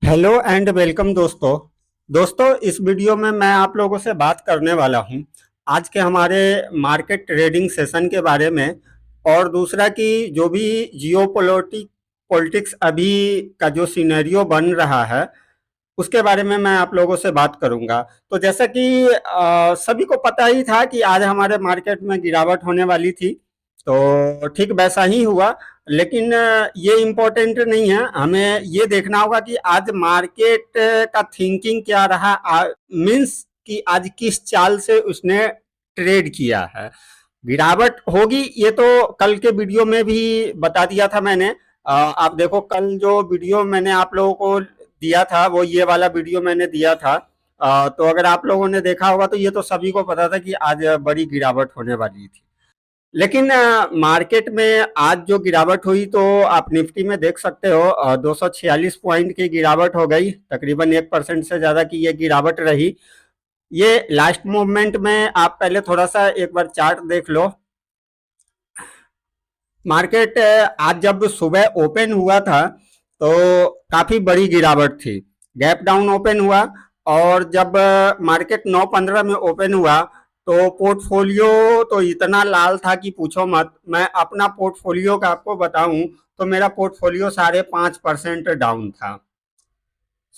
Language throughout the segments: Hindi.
हेलो एंड वेलकम दोस्तों इस वीडियो में मैं आप लोगों से बात करने वाला हूं आज के हमारे मार्केट ट्रेडिंग सेशन के बारे में। और दूसरा कि जो भी जियो पॉलिटिक्स अभी का जो सिनेरियो बन रहा है उसके बारे में मैं आप लोगों से बात करूंगा। तो जैसा कि सभी को पता ही था कि आज हमारे मार्केट में गिरावट होने वाली थी, तो ठीक वैसा ही हुआ। लेकिन ये इम्पोर्टेंट नहीं है, हमें ये देखना होगा कि आज मार्केट का थिंकिंग क्या रहा, मीन्स कि आज किस चाल से उसने ट्रेड किया है। गिरावट होगी ये तो कल के वीडियो में भी बता दिया था मैंने। आप देखो, कल जो वीडियो मैंने आप लोगों को दिया था वो ये वाला वीडियो मैंने दिया था। तो अगर आप लोगों ने देखा होगा तो ये तो सभी को पता था कि आज बड़ी गिरावट होने वाली थी। लेकिन मार्केट में आज जो गिरावट हुई तो आप निफ्टी में देख सकते हो, 246 पॉइंट की गिरावट हो गई, तकरीबन 1% से ज़्यादा की ये गिरावट रही। ये लास्ट मूवमेंट में आप पहले थोड़ा सा एक बार चार्ट देख लो। मार्केट आज जब सुबह ओपन हुआ था तो काफ़ी बड़ी गिरावट थी, गैप डाउन ओपन हुआ। और जब मार्केट 9:15 में ओपन हुआ तो पोर्टफोलियो तो इतना लाल था कि पूछो मत। मैं अपना पोर्टफोलियो का आपको बताऊं तो मेरा पोर्टफोलियो 5.5% डाउन था।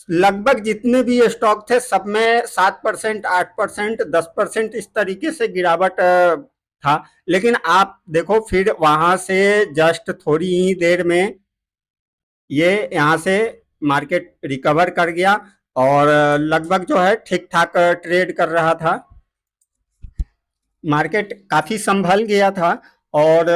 लगभग जितने भी स्टॉक थे सब में 7%, 8%, 10% इस तरीके से गिरावट था। लेकिन आप देखो फिर वहां से जस्ट थोड़ी ही देर में ये यहाँ से मार्केट रिकवर कर गया और लगभग जो है ठीक ठाक ट्रेड कर रहा था। मार्केट काफ़ी संभल गया था और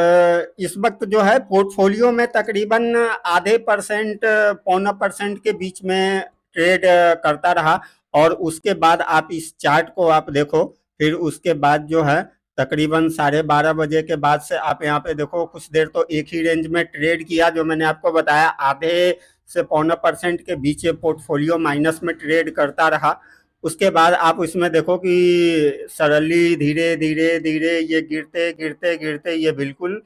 इस वक्त जो है पोर्टफोलियो में तकरीबन आधे परसेंट, पौना परसेंट के बीच में ट्रेड करता रहा। और उसके बाद आप इस चार्ट को आप देखो, फिर उसके बाद जो है तकरीबन 12:30 बजे के बाद से आप यहाँ पे देखो कुछ देर तो एक ही रेंज में ट्रेड किया, जो मैंने आपको बताया आधे से पौना परसेंट के बीच पोर्टफोलियो माइनस में ट्रेड करता रहा। उसके बाद आप इसमें देखो कि सडनली धीरे धीरे धीरे ये गिरते गिरते गिरते ये बिल्कुल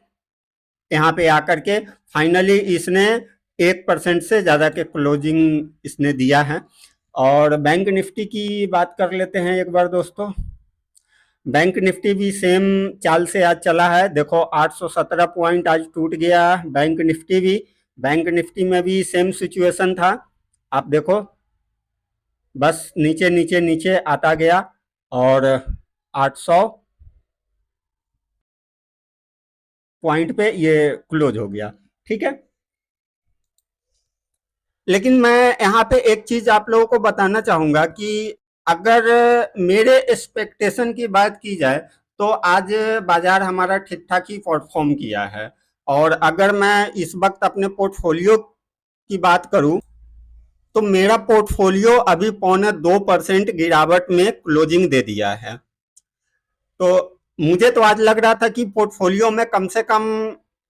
यहाँ पे आकर के फाइनली इसने 1% से ज़्यादा के क्लोजिंग इसने दिया है। और बैंक निफ्टी की बात कर लेते हैं एक बार दोस्तों। बैंक निफ्टी भी सेम चाल से आज चला है, देखो 817 पॉइंट आज टूट गया बैंक निफ्टी भी। बैंक निफ्टी में भी सेम सिचुएशन था, आप देखो बस नीचे नीचे नीचे आता गया और 800 पॉइंट पे ये क्लोज हो गया। ठीक है, लेकिन मैं यहाँ पे एक चीज आप लोगों को बताना चाहूंगा कि अगर मेरे एक्सपेक्टेशन की बात की जाए तो आज बाजार हमारा ठीक ठाक ही परफॉर्म किया है। और अगर मैं इस वक्त अपने पोर्टफोलियो की बात करूं तो मेरा पोर्टफोलियो अभी 0.25% गिरावट में क्लोजिंग दे दिया है। तो मुझे तो आज लग रहा था कि पोर्टफोलियो में कम से कम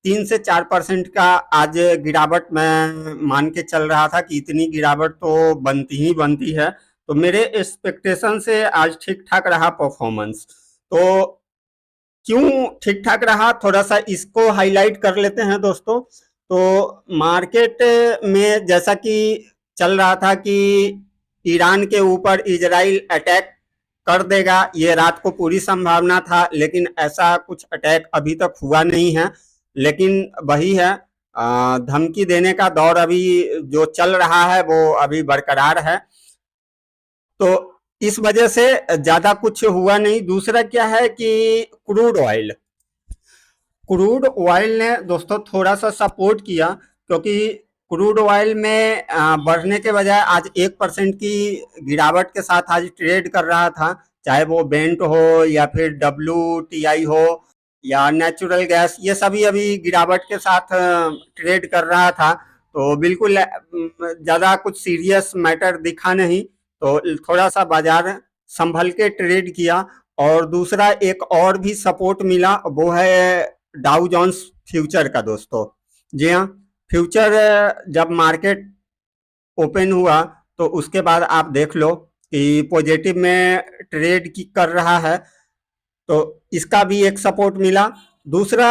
3 से 4% का आज गिरावट मैं मान के चल रहा था कि इतनी गिरावट तो बनती ही बनती है। तो मेरे एक्सपेक्टेशन से आज ठीक ठाक रहा परफॉर्मेंस। तो क्यों ठीक ठाक रहा, थोड़ा सा इसको हाईलाइट कर लेते हैं दोस्तों। तो मार्केट में जैसा कि चल रहा था कि ईरान के ऊपर इजराइल अटैक कर देगा, ये रात को पूरी संभावना था, लेकिन ऐसा कुछ अटैक अभी तक हुआ नहीं है। लेकिन वही है, धमकी देने का दौर अभी जो चल रहा है वो अभी बरकरार है। तो इस वजह से ज्यादा कुछ हुआ नहीं। दूसरा क्या है कि क्रूड ऑयल ने दोस्तों थोड़ा सा सपोर्ट किया, क्योंकि क्रूड ऑयल में बढ़ने के बजाय आज 1% की गिरावट के साथ आज ट्रेड कर रहा था, चाहे वो बेंट हो या फिर WTI हो या नेचुरल गैस, ये सभी अभी गिरावट के साथ ट्रेड कर रहा था। तो बिल्कुल ज़्यादा कुछ सीरियस मैटर दिखा नहीं, तो थोड़ा सा बाजार संभल के ट्रेड किया। और दूसरा एक और भी सपोर्ट मिला, वो है डाउ जोन्स फ्यूचर का दोस्तों। जी हाँ, फ्यूचर जब मार्केट ओपन हुआ तो उसके बाद आप देख लो कि पॉजिटिव में ट्रेड की कर रहा है, तो इसका भी एक सपोर्ट मिला। दूसरा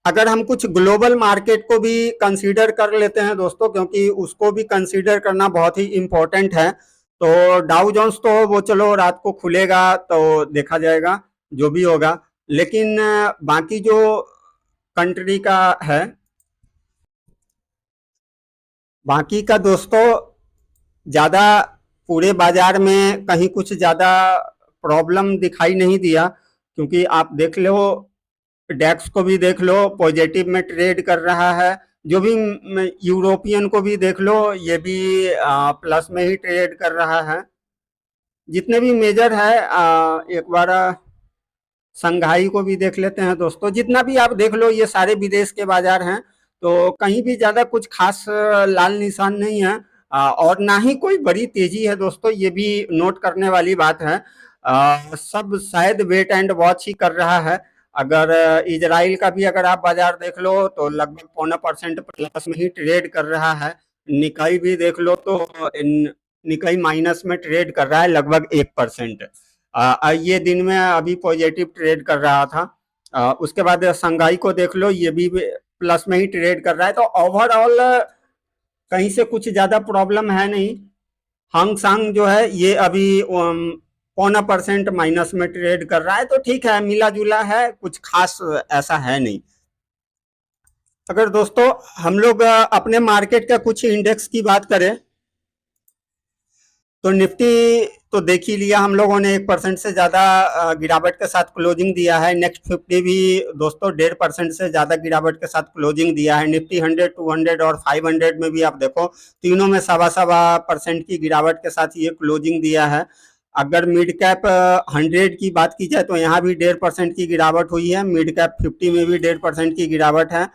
अगर हम कुछ ग्लोबल मार्केट को भी कंसीडर कर लेते हैं दोस्तों, क्योंकि उसको भी कंसीडर करना बहुत ही इम्पोर्टेंट है, तो डाउ जोन्स तो वो चलो रात को खुलेगा तो देखा जाएगा जो भी होगा, लेकिन बाकी जो कंट्री का है, बाकी का दोस्तों ज़्यादा पूरे बाजार में कहीं कुछ ज़्यादा प्रॉब्लम दिखाई नहीं दिया, क्योंकि आप देख लो डेक्स को भी देख लो पॉजिटिव में ट्रेड कर रहा है, जो भी यूरोपियन को भी देख लो ये भी प्लस में ही ट्रेड कर रहा है। जितने भी मेजर है एक बार संघाई को भी देख लेते हैं दोस्तों, जितना भी आप देख लो ये सारे विदेश के बाजार हैं, तो कहीं भी ज़्यादा कुछ खास लाल निशान नहीं है, और ना ही कोई बड़ी तेजी है दोस्तों, ये भी नोट करने वाली बात है। सब शायद वेट एंड वॉच ही कर रहा है। अगर इजराइल का भी अगर आप बाजार देख लो तो लगभग 0.25% प्लस में ही ट्रेड कर रहा है। निकाई भी देख लो तो निकाई माइनस में ट्रेड कर रहा है लगभग 1%। ये दिन में अभी पॉजिटिव ट्रेड कर रहा था। उसके बाद संघाई को देख लो, ये भी प्लस में ही ट्रेड कर रहा है, तो ओवरऑल कहीं से कुछ ज़्यादा प्रॉब्लम है नहीं। हंग सांग जो है ये अभी 0.25% माइनस में ट्रेड कर रहा है, तो ठीक है, मिला जुला है, कुछ खास ऐसा है नहीं। अगर दोस्तों हम लोग अपने मार्केट का कुछ इंडेक्स की बात करें तो निफ्टी तो देख ही लिया हम लोगों ने, 1% से ज़्यादा गिरावट के साथ क्लोजिंग दिया है। नेक्स्ट 50 भी दोस्तों 1.5% से ज़्यादा गिरावट के साथ क्लोजिंग दिया है। निफ्टी 100, 200 और 500 में भी आप देखो तीनों में 1.25% की गिरावट के साथ ये क्लोजिंग दिया है। अगर मिड कैप 100 की बात की जाए तो यहाँ भी 1.5% की गिरावट हुई है। मिड कैप 50 में भी 1.5% की गिरावट है।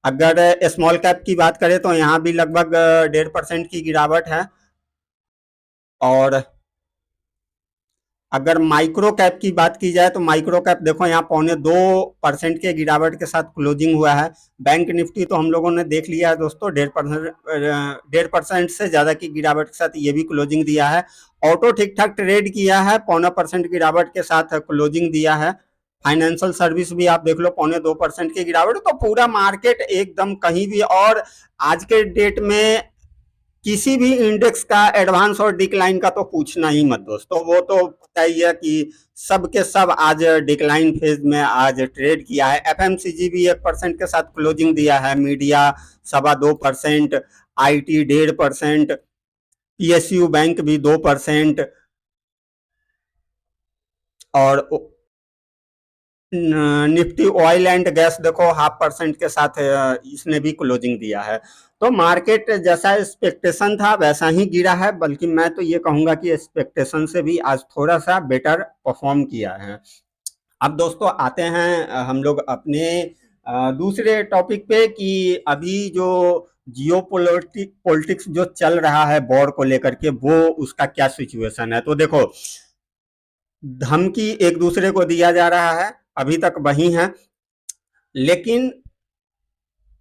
अगर स्मॉल कैप की बात करें तो यहाँ भी लगभग 1.5% की गिरावट है। और अगर माइक्रो कैप की बात की जाए तो माइक्रो कैप देखो यहाँ 0.25% के गिरावट के साथ क्लोजिंग हुआ है। बैंक निफ्टी तो हम लोगों ने देख लिया है दोस्तों, 1.5% से ज़्यादा की गिरावट के साथ ये भी क्लोजिंग दिया है। ऑटो ठीक ठाक ट्रेड किया है, 0.25% गिरावट के साथ क्लोजिंग दिया है। फाइनेंशियल सर्विस भी आप देख लो 0.2% की गिरावट। तो पूरा मार्केट एकदम कहीं भी, और आज के डेट में किसी भी इंडेक्स का एडवांस और डिक्लाइन का तो पूछना ही मत दोस्तों, वो तो पता ही है कि सब के सब आज डिक्लाइन फेज में आज ट्रेड किया है। एफएमसीजी भी 1% के साथ क्लोजिंग दिया है, मीडिया 2.25%, आईटी 1.5%, पीएसयू बैंक भी 2%, और निफ्टी ऑयल एंड गैस देखो 0.5% के साथ इसने भी क्लोजिंग दिया है। तो मार्केट जैसा एक्सपेक्टेशन था वैसा ही गिरा है, बल्कि मैं तो ये कहूंगा कि एक्सपेक्टेशन से भी आज थोड़ा सा बेटर परफॉर्म किया है। अब दोस्तों आते हैं हम लोग अपने दूसरे टॉपिक पे कि अभी जो जियो पॉलिटिक्स जो चल रहा है वॉर को लेकर के, वो उसका क्या सिचुएशन है। तो देखो धमकी एक दूसरे को दिया जा रहा है, अभी तक वही है, लेकिन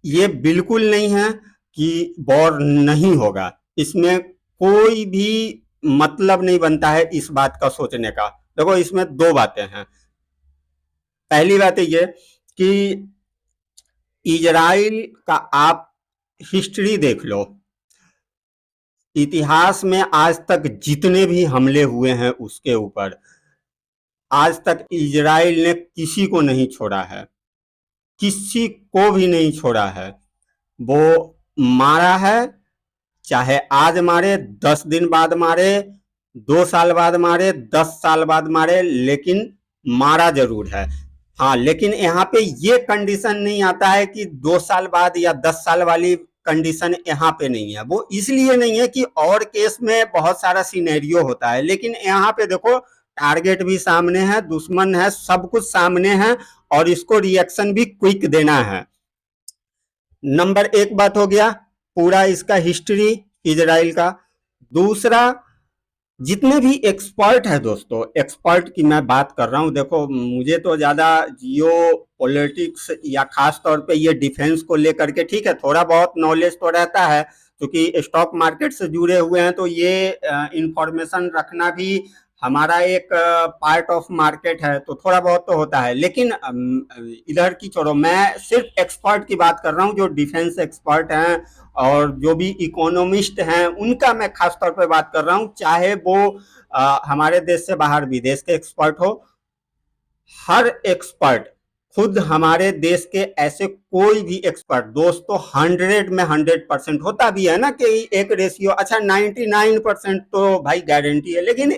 ये बिल्कुल नहीं है कि वॉर नहीं होगा। इसमें कोई भी मतलब नहीं बनता है इस बात का सोचने का। देखो इसमें दो बातें हैं। पहली बात ये कि इजराइल का आप हिस्ट्री देख लो, इतिहास में आज तक जितने भी हमले हुए हैं उसके ऊपर आज तक इजराइल ने किसी को नहीं छोड़ा है, किसी को भी नहीं छोड़ा है। वो मारा है, चाहे आज मारे, 10 दिन बाद मारे, 2 साल बाद मारे, 10 साल बाद मारे, लेकिन मारा जरूर है। हाँ, लेकिन यहाँ पे ये कंडीशन नहीं आता है कि 2 साल बाद या 10 साल वाली कंडीशन यहाँ पे नहीं है। वो इसलिए नहीं है कि और केस में बहुत सारा सिनेरियो होता है, लेकिन यहाँ पे देखो टारगेट भी सामने है, दुश्मन है, सब कुछ सामने है, और इसको रिएक्शन भी क्विक देना है। नंबर एक बात हो गया पूरा इसका हिस्ट्री इजराइल का। दूसरा, जितने भी एक्सपर्ट है दोस्तों, एक्सपर्ट की मैं बात कर रहा हूं, देखो मुझे तो ज्यादा जियो पॉलिटिक्स या खास तौर पे ये डिफेंस को लेकर के, ठीक है, थोड़ा बहुत नॉलेज तो रहता है, क्योंकि स्टॉक मार्केट से जुड़े हुए हैं, तो ये इंफॉर्मेशन रखना भी हमारा एक पार्ट ऑफ मार्केट है, तो थोड़ा बहुत तो होता है। लेकिन इधर की छोड़ो, मैं सिर्फ एक्सपर्ट की बात कर रहा हूँ, जो डिफेंस एक्सपर्ट हैं और जो भी इकोनॉमिस्ट हैं, उनका मैं खास तौर पे बात कर रहा हूँ, चाहे वो हमारे देश से बाहर विदेश के एक्सपर्ट हो। हर एक्सपर्ट, खुद हमारे देश के ऐसे कोई भी एक्सपर्ट दोस्तों 100 में 100% होता भी है ना कि एक रेशियो, अच्छा 99% तो भाई गारंटी है, लेकिन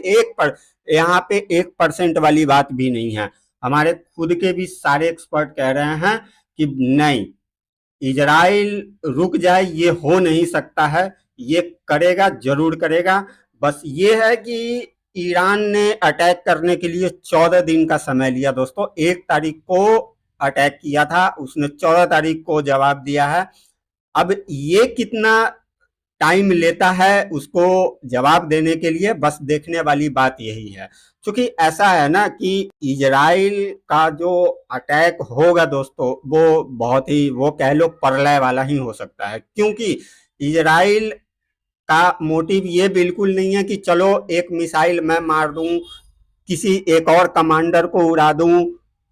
यहाँ पे 1% वाली बात भी नहीं है। हमारे खुद के भी सारे एक्सपर्ट कह रहे हैं कि नहीं, इजराइल रुक जाए ये हो नहीं सकता है, ये करेगा, जरूर करेगा। बस ये है कि ईरान ने अटैक करने के लिए 14 दिन का समय लिया दोस्तों। 1 तारीख को अटैक किया था, उसने 14 तारीख को जवाब दिया है। अब ये कितना टाइम लेता है उसको जवाब देने के लिए, बस देखने वाली बात यही है। क्योंकि ऐसा है ना कि इजराइल का जो अटैक होगा दोस्तों, वो बहुत ही, वो कह लो प्रलय वाला ही हो सकता है। क्योंकि इजराइल का मोटिव ये बिल्कुल नहीं है कि चलो एक मिसाइल मैं मार दूं, किसी एक और कमांडर को उड़ा दूं,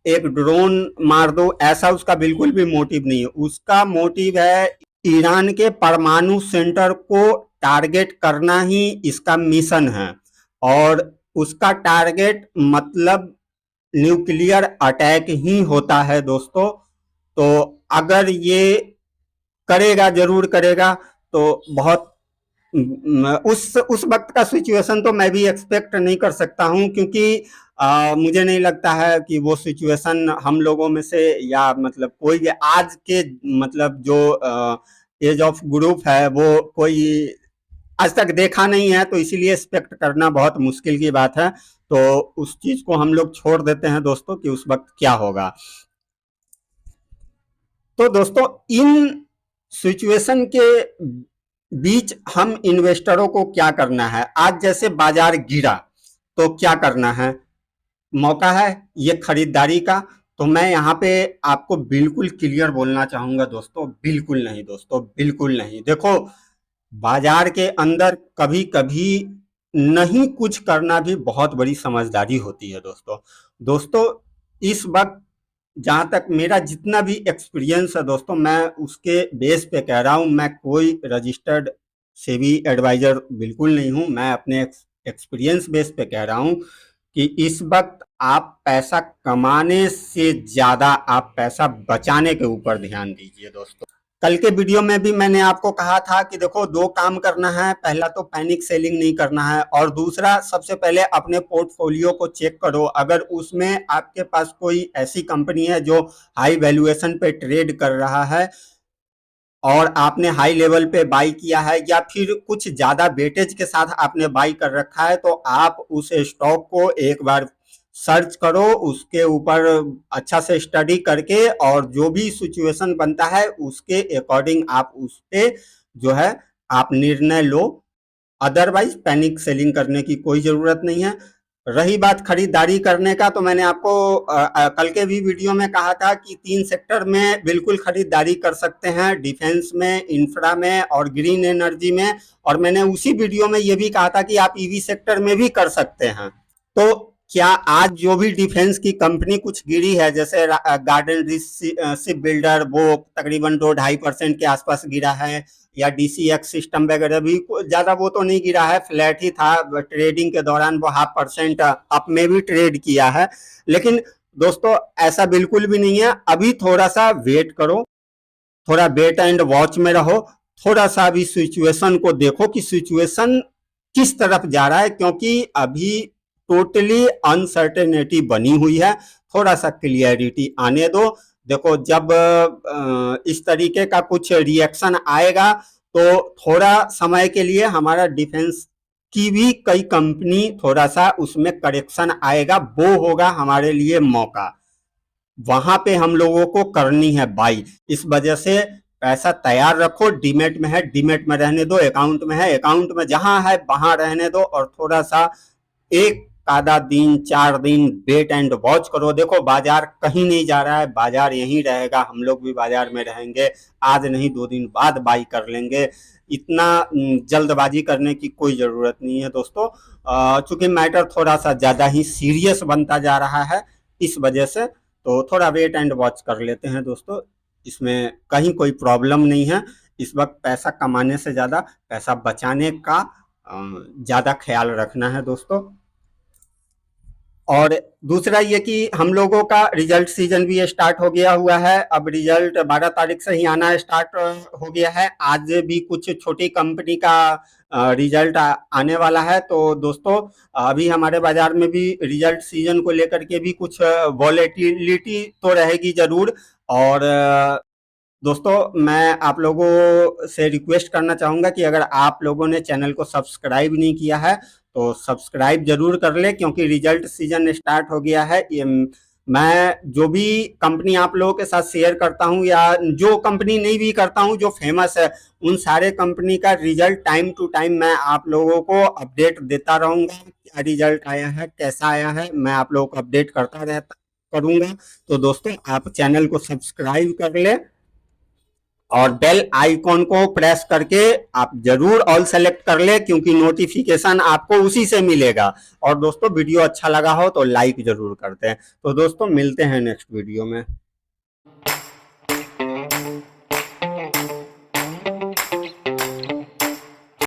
एक ड्रोन मार दूं, ऐसा उसका बिल्कुल भी मोटिव नहीं है। उसका मोटिव है ईरान के परमाणु सेंटर को टारगेट करना ही इसका मिशन है। और उसका टारगेट मतलब न्यूक्लियर अटैक ही होता है दोस्तों। तो अगर ये करेगा, जरूर करेगा, तो बहुत उस वक्त का सिचुएशन तो मैं भी एक्सपेक्ट नहीं कर सकता हूं, क्योंकि मुझे नहीं लगता है कि वो सिचुएशन हम लोगों में से, या मतलब कोई भी आज के मतलब जो एज ऑफ ग्रुप है वो कोई आज तक देखा नहीं है, तो इसीलिए एक्सपेक्ट करना बहुत मुश्किल की बात है। तो उस चीज को हम लोग छोड़ देते हैं दोस्तों कि उस वक्त क्या होगा। तो दोस्तों इन सिचुएशन के बीच हम इन्वेस्टरों को क्या करना है? आज जैसे बाजार गिरा तो क्या करना है? मौका है ये खरीदारी का। तो मैं यहाँ पे आपको बिल्कुल क्लियर बोलना चाहूंगा दोस्तों, बिल्कुल नहीं दोस्तों, बिल्कुल नहीं। देखो, बाजार के अंदर कभी कभी नहीं कुछ करना भी बहुत बड़ी समझदारी होती है दोस्तों। दोस्तों इस वक्त जहां तक मेरा जितना भी एक्सपीरियंस है दोस्तों, मैं उसके बेस पे कह रहा हूं, मैं कोई रजिस्टर्ड सेबी एडवाइजर बिल्कुल नहीं हूं। मैं अपने एक्सपीरियंस बेस पे कह रहा हूं कि इस वक्त आप पैसा कमाने से ज्यादा आप पैसा बचाने के ऊपर ध्यान दीजिए दोस्तों। कल के वीडियो में भी मैंने आपको कहा था कि देखो 2 काम करना है, पहला तो पैनिक सेलिंग नहीं करना है, और दूसरा सबसे पहले अपने पोर्टफोलियो को चेक करो। अगर उसमें आपके पास कोई ऐसी कंपनी है जो हाई वैल्यूएशन पे ट्रेड कर रहा है और आपने हाई लेवल पे बाई किया है, या फिर कुछ ज्यादा वेटेज के साथ आपने बाई कर रखा है, तो आप उस स्टॉक को एक बार सर्च करो, उसके ऊपर अच्छा से स्टडी करके, और जो भी सिचुएशन बनता है उसके अकॉर्डिंग आप उस पे जो है आप निर्णय लो। अदरवाइज पैनिक सेलिंग करने की कोई जरूरत नहीं है। रही बात खरीदारी करने का, तो मैंने आपको कल के भी वीडियो में कहा था कि 3 सेक्टर में बिल्कुल खरीदारी कर सकते हैं, डिफेंस में, इंफ्रा में और ग्रीन एनर्जी में। और मैंने उसी वीडियो में ये भी कहा था कि आप ईवी सेक्टर में भी कर सकते हैं। तो क्या आज जो भी डिफेंस की कंपनी कुछ गिरी है, जैसे गार्डन शिप बिल्डर, वो तकरीबन 2-2.5% के आसपास गिरा है, या DCX सिस्टम वगैरह भी ज्यादा वो तो नहीं गिरा है, फ्लैट ही था। ट्रेडिंग के दौरान वो 0.5% अप में भी ट्रेड किया है। लेकिन दोस्तों ऐसा बिल्कुल भी नहीं है, अभी थोड़ा सा वेट करो, थोड़ा वेट एंड वॉच में रहो, थोड़ा सा अभी सिचुएशन को देखो कि सिचुएशन किस तरफ जा रहा है, क्योंकि अभी टोटली अनसर्टेनिटी बनी हुई है। थोड़ा सा क्लियरिटी आने दो। देखो जब इस तरीके का कुछ रिएक्शन आएगा तो थोड़ा समय के लिए हमारा डिफेंस की भी कई कंपनी थोड़ा सा उसमें करेक्शन आएगा, वो होगा हमारे लिए मौका, वहां पे हम लोगों को करनी है बाई। इस वजह से पैसा तैयार रखो, डीमेट में है डीमेट में रहने दो, अकाउंट में है अकाउंट में जहां है वहां रहने दो, और थोड़ा सा एक आधा दिन 4 दिन वेट एंड वॉच करो। देखो बाजार कहीं नहीं जा रहा है, बाजार यहीं रहेगा, हम लोग भी बाजार में रहेंगे, आज नहीं 2 दिन बाद बाई कर लेंगे। इतना जल्दबाजी करने की कोई ज़रूरत नहीं है दोस्तों। चूंकि मैटर थोड़ा सा ज़्यादा ही सीरियस बनता जा रहा है, इस वजह से तो थोड़ा वेट एंड वॉच कर लेते हैं दोस्तों। इसमें कहीं कोई प्रॉब्लम नहीं है। इस वक्त पैसा कमाने से ज़्यादा पैसा बचाने का ज़्यादा ख्याल रखना है दोस्तों। और दूसरा ये कि हम लोगों का रिजल्ट सीजन भी स्टार्ट हो गया हुआ है। अब रिजल्ट 12 तारीख से ही आना स्टार्ट हो गया है। आज भी कुछ छोटी कंपनी का रिजल्ट आने वाला है। तो दोस्तों अभी हमारे बाजार में भी रिजल्ट सीजन को लेकर के भी कुछ वॉलेटिलिटी तो रहेगी जरूर। और दोस्तों मैं आप लोगों से रिक्वेस्ट करना चाहूँगा कि अगर आप लोगों ने चैनल को सब्सक्राइब नहीं किया है तो सब्सक्राइब जरूर कर ले, क्योंकि रिजल्ट सीजन स्टार्ट हो गया है। मैं जो भी कंपनी आप लोगों के साथ शेयर करता हूँ या जो कंपनी नहीं भी करता हूँ, जो फेमस है, उन सारे कंपनी का रिजल्ट टाइम टू टाइम मैं आप लोगों को अपडेट देता रहूँगा। क्या रिजल्ट आया है, कैसा आया है, मैं आप लोगों को अपडेट करता रहता करूँगा। तो दोस्तों आप चैनल को सब्सक्राइब कर ले और बेल आइकॉन को प्रेस करके आप जरूर ऑल सेलेक्ट कर ले, क्योंकि नोटिफिकेशन आपको उसी से मिलेगा। और दोस्तों वीडियो अच्छा लगा हो तो लाइक जरूर करते हैं। तो दोस्तों मिलते हैं नेक्स्ट वीडियो में।